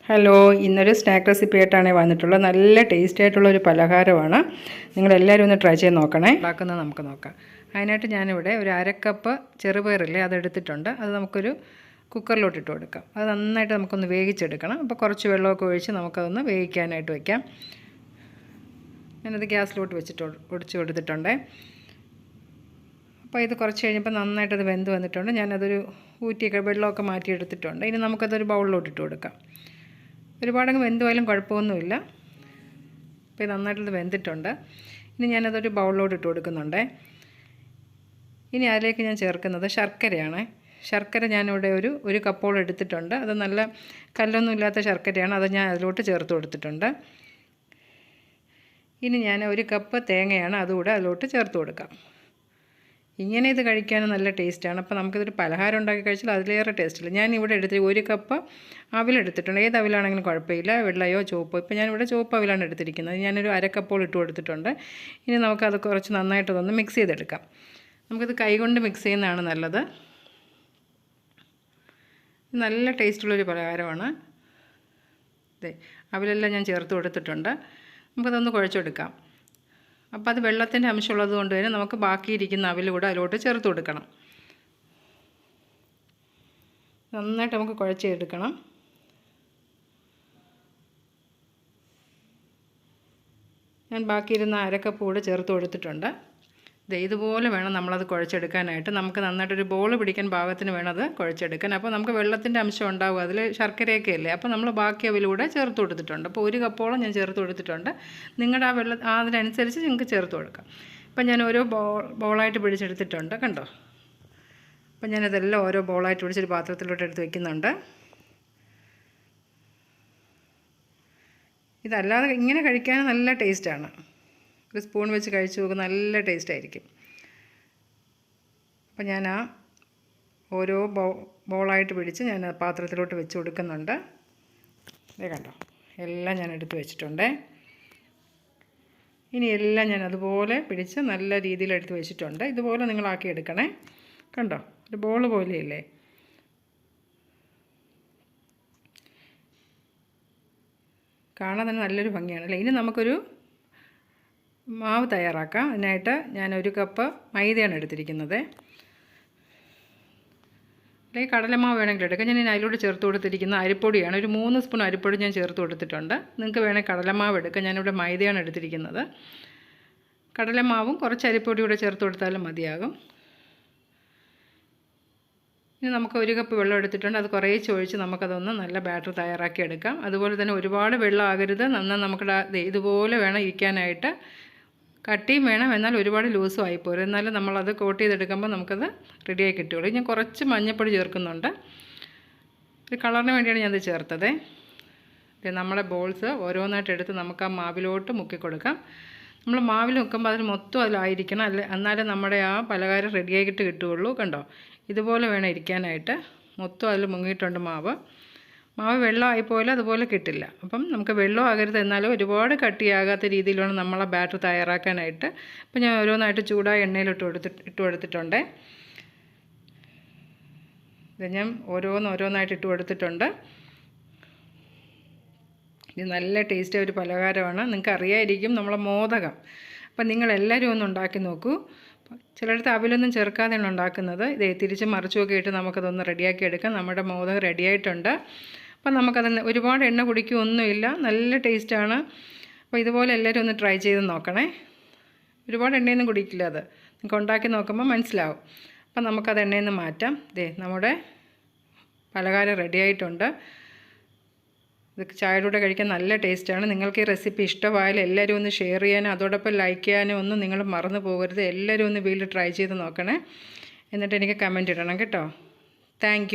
Hello, ഇന്നൊരു snack recipe ആയിട്ടാണ് വന്നിട്ടുള്ളത്. നല്ല ടേസ്റ്റി ആയിട്ടുള്ളൊരു പലഹാരമാണ്. നിങ്ങളെല്ലാവരും ഒന്ന് ട്രൈ ചെയ്ത് നോക്കണേ. ഉണ്ടാക്കുന്നത് നമുക്ക് നോക്കാം. അതിനായിട്ട് ഞാനിവിടെ ഒരു അരക്കപ്പ് ചെറുപയറില്ലേ അതെടുത്തിട്ടുണ്ട്. അത് നമുക്കൊരു കുക്കറിലോട്ട് ഇട്ട് കൊടുക്കാം. അത് നന്നായിട്ട് നമുക്കൊന്ന് വേവിച്ചെടുക്കണം. അപ്പോൾ കുറച്ച് വെള്ളമൊക്കെ ഒഴിച്ച് നമുക്കതൊന്ന് വേവിക്കാനായിട്ട് വയ്ക്കാം. ഞാനത് ഗ്യാസിലോട്ട് ഒടിച്ച് കൊടുത്തിട്ടുണ്ട്. അപ്പോൾ ഇത് കുറച്ച് കഴിഞ്ഞപ്പോൾ നന്നായിട്ടത് വെന്ത് വന്നിട്ടുണ്ട്. ഞാനതൊരു ഊറ്റിയൊക്കെ വെള്ളമൊക്കെ മാറ്റിയെടുത്തിട്ടുണ്ട്. ഇനി നമുക്കതൊരു ബൗളിലോട്ട് ഇട്ട് കൊടുക്കാം. ഒരുപാടങ്ങ് വെന്ത് പോയാലും കുഴപ്പമൊന്നുമില്ല. അപ്പോൾ ഇത് നന്നായിട്ടത് വെന്തിട്ടുണ്ട്. ഇനി ഞാനതൊരു ബൗളിലോട്ട് ഇട്ട് കൊടുക്കുന്നുണ്ട്. ഇനി അതിലേക്ക് ഞാൻ ചേർക്കുന്നത് ശർക്കരയാണ്. ശർക്കര ഞാനിവിടെ ഒരു കപ്പോളം എടുത്തിട്ടുണ്ട്. അത് നല്ല കല്ലൊന്നും ഇല്ലാത്ത ശർക്കരയാണ്. അത് ഞാൻ അതിലോട്ട് ചേർത്ത് കൊടുത്തിട്ടുണ്ട്. ഇനി ഞാൻ ഒരു കപ്പ് തേങ്ങയാണ് അതുകൂടെ അതിലോട്ട് ചേർത്ത് കൊടുക്കാം. ഇങ്ങനെ ഇത് കഴിക്കാനും നല്ല ടേസ്റ്റാണ്. അപ്പോൾ നമുക്കിതൊരു പലഹാരം ഉണ്ടാക്കി കഴിച്ചാൽ അതിലേറെ ടേസ്റ്റില്ല. ഞാനിവിടെ ഒരു കപ്പ് അവിലെടുത്തിട്ടുണ്ട്. ഏത് അവിലാണെങ്കിലും കുഴപ്പമില്ല, വെള്ളയോ ചുവപ്പോ. ഇപ്പോൾ ഞാനിവിടെ ചുവപ്പ് അവിലാണ് എടുത്തിരിക്കുന്നത്. ഞാനൊരു അരക്കപ്പോൾ ഇട്ട് കൊടുത്തിട്ടുണ്ട്. ഇനി നമുക്കത് കുറച്ച് നന്നായിട്ടതൊന്ന് മിക്സ് ചെയ്തെടുക്കാം. നമുക്കിത് കൈകൊണ്ട് മിക്സ് ചെയ്യുന്നതാണ് നല്ലത്. നല്ല ടേസ്റ്റുള്ളൊരു പലഹാരമാണ്. അതെ, അവിലെല്ലാം ഞാൻ ചേർത്ത് കൊടുത്തിട്ടുണ്ട്. നമുക്കതൊന്ന് കുഴച്ചെടുക്കാം. അപ്പോൾ അത് വെള്ളത്തിൻ്റെ അംശമുള്ളത് കൊണ്ട് തന്നെ നമുക്ക് ബാക്കിയിരിക്കുന്ന അവിൽ കൂടെ അതിലോട്ട് ചേർത്ത് കൊടുക്കണം. നന്നായിട്ട് നമുക്ക് കുഴച്ചെടുക്കണം. ഞാൻ ബാക്കിയിരുന്ന അരക്കപ്പ് കൂടെ ചേർത്ത് കൊടുത്തിട്ടുണ്ട്. ഇതുപോലെ വേണം നമ്മളത് കുഴച്ചെടുക്കാനായിട്ട്. നമുക്ക് നന്നായിട്ടൊരു ബോൾ പിടിക്കാൻ പാകത്തിന് വേണം അത് കുഴച്ചെടുക്കാൻ. അപ്പോൾ നമുക്ക് വെള്ളത്തിൻ്റെ അംശം ഉണ്ടാവും, അതിൽ ശർക്കരയൊക്കെ അല്ലേ. അപ്പോൾ നമ്മൾ ബാക്കി അവിലൂടെ ചേർത്ത് കൊടുത്തിട്ടുണ്ട്. അപ്പോൾ ഒരു കപ്പോളം ഞാൻ ചേർത്ത് കൊടുത്തിട്ടുണ്ട്. നിങ്ങളുടെ അതിനനുസരിച്ച് നിങ്ങൾക്ക് ചേർത്ത് കൊടുക്കാം. അപ്പം ഞാൻ ഓരോ ബോളായിട്ട് പിടിച്ചെടുത്തിട്ടുണ്ട്, കണ്ടോ. അപ്പം ഞാനതെല്ലാം ഓരോ ബോളായിട്ട് പിടിച്ചൊരു പാത്രത്തിലോട്ട് എടുത്ത് വയ്ക്കുന്നുണ്ട്. ഇതല്ലാതെ ഇങ്ങനെ കഴിക്കാൻ നല്ല ടേസ്റ്റാണ്. ഒരു സ്പൂൺ വെച്ച് കഴിച്ച് നോക്കുക, നല്ല ടേസ്റ്റായിരിക്കും. അപ്പോൾ ഞാൻ ഓരോ ബോളായിട്ട് പിടിച്ച് ഞാൻ പാത്രത്തിലോട്ട് വെച്ച് കൊടുക്കുന്നുണ്ട്. ഇതേ കണ്ടോ, എല്ലാം ഞാൻ എടുത്ത് വെച്ചിട്ടുണ്ട്. ഇനി എല്ലാം ഞാൻ അതുപോലെ പിടിച്ച് നല്ല രീതിയിൽ എടുത്ത് വെച്ചിട്ടുണ്ട്. ഇതുപോലെ നിങ്ങളാക്കി എടുക്കണേ. കണ്ടോ, ഒരു ബോൾ പോലെയല്ലേ. കാണാൻ തന്നെ നല്ലൊരു ഭംഗിയാണല്ലേ. ഇനി നമുക്കൊരു മാവ് തയ്യാറാക്കാം. അതിനായിട്ട് ഞാൻ ഒരു കപ്പ് മൈദയാണ് എടുത്തിരിക്കുന്നത്. അല്ലെങ്കിൽ കടലമാവ് വേണമെങ്കിൽ എടുക്കാം. ഞാൻ അതിലോട്ട് ചേർത്ത് കൊടുത്തിരിക്കുന്ന അരിപ്പൊടിയാണ്. ഒരു 3 സ്പൂൺ അരിപ്പൊടി ഞാൻ ചേർത്ത് കൊടുത്തിട്ടുണ്ട്. നിങ്ങൾക്ക് വേണമെങ്കിൽ കടലമാവ് എടുക്കാം. ഞാനിവിടെ മൈദയാണ് എടുത്തിരിക്കുന്നത്. കടലമാവും കുറച്ച് അരിപ്പൊടി കൂടെ ചേർത്ത് കൊടുത്താലും മതിയാകും. ഇനി നമുക്ക് ഒരു കപ്പ് വെള്ളം എടുത്തിട്ടുണ്ട്. അത് കുറേശ്ശെ ഒഴിച്ച് നമുക്കതൊന്ന് നല്ല ബാറ്റർ തയ്യാറാക്കി എടുക്കാം. അതുപോലെ തന്നെ ഒരുപാട് വെള്ളം ആകരുത്. നന്നായി നമുക്ക് ഇതുപോലെ വേണം ഇരിക്കാനായിട്ട്. കട്ടിയും വേണം, എന്നാൽ ഒരുപാട് ലൂസും ആയിപ്പോരും. എന്നാലും നമ്മളത് കോട്ട് ചെയ്തെടുക്കുമ്പോൾ നമുക്കത് റെഡിയായി കിട്ടുകയുള്ളൂ. ഞാൻ കുറച്ച് മഞ്ഞൾപ്പൊടി ചേർക്കുന്നുണ്ട്. ഒരു കളറിന് വേണ്ടിയാണ് ഞാനത് ചേർത്തത്. നമ്മുടെ ബോൾസ് ഓരോന്നായിട്ട് എടുത്ത് നമുക്ക് ആ മാവിലോട്ട് മുക്കി കൊടുക്കാം. നമ്മൾ മാവിൽ മുക്കുമ്പോൾ അതിൽ മൊത്തം അതിലായിരിക്കണം, എന്നാലും നമ്മുടെ ആ പലഹാരം റെഡിയാക്കിയിട്ട് കിട്ടുകയുള്ളൂ. കണ്ടോ, ഇതുപോലെ വേണം ഇരിക്കാനായിട്ട്. മൊത്തം അതിൽ മുങ്ങിയിട്ടുണ്ട് മാവ് വെള്ളമായിപ്പോയാലും അതുപോലെ കിട്ടില്ല. അപ്പം നമുക്ക് വെള്ളം ആകരുത്, എന്നാലും ഒരുപാട് കട്ടിയാകാത്ത രീതിയിൽ വേണം നമ്മളെ ബാറ്റർ തയ്യാറാക്കാനായിട്ട്. അപ്പം ഞാൻ ഓരോന്നായിട്ട് ചൂടായ എണ്ണയിൽ ഇട്ട് കൊടുത്തിട്ടുണ്ട്. ഇത് ഞാൻ ഓരോന്നായിട്ട് ഇട്ട് കൊടുത്തിട്ടുണ്ട്. ഇത് നല്ല ടേസ്റ്റ് ഒരു പലഹാരമാണ്. നിങ്ങൾക്ക് അറിയായിരിക്കും, നമ്മളെ മോദകം. അപ്പം നിങ്ങളെല്ലാവരും ഒന്ന് ഉണ്ടാക്കി നോക്കൂ. ചിലയിടത്ത് അവിലൊന്നും ചേർക്കാതെയാണ് ഉണ്ടാക്കുന്നത്. ഇത് തിരിച്ച് മറിച്ചുമൊക്കെ ഇട്ട് നമുക്കതൊന്ന് റെഡിയാക്കി എടുക്കാം. നമ്മുടെ മോദകം റെഡിയായിട്ടുണ്ട്. അപ്പം നമുക്കത് ഒരുപാട് എണ്ണ കുടിക്കുകയൊന്നുമില്ല, നല്ല ടേസ്റ്റാണ്. അപ്പോൾ ഇതുപോലെ എല്ലാവരും ഒന്ന് ട്രൈ ചെയ്ത് നോക്കണേ. ഒരുപാട് എണ്ണയൊന്നും കുടിക്കില്ല. അത് നിങ്ങൾക്ക് ഉണ്ടാക്കി നോക്കുമ്പോൾ മനസ്സിലാവും. അപ്പം നമുക്കത് എണ്ണയിൽ നിന്ന് മാറ്റാം. നമ്മുടെ പലഹാരം റെഡിയായിട്ടുണ്ട്. ഇത് ചായയുടെ കൂടെ കഴിക്കാൻ നല്ല ടേസ്റ്റാണ്. നിങ്ങൾക്ക് ഈ റെസിപ്പി ഇഷ്ടമായാലും എല്ലാവരും ഒന്ന് ഷെയർ ചെയ്യാനും അതോടൊപ്പം ലൈക്ക് ചെയ്യാനും ഒന്നും നിങ്ങൾ മറന്നു പോകരുത്. എല്ലാവരും ഒന്ന് വീട്ടിൽ ട്രൈ ചെയ്ത് നോക്കണേ. എന്നിട്ട് എനിക്ക് കമൻറ്റ് ഇടണം കേട്ടോ. താങ്ക്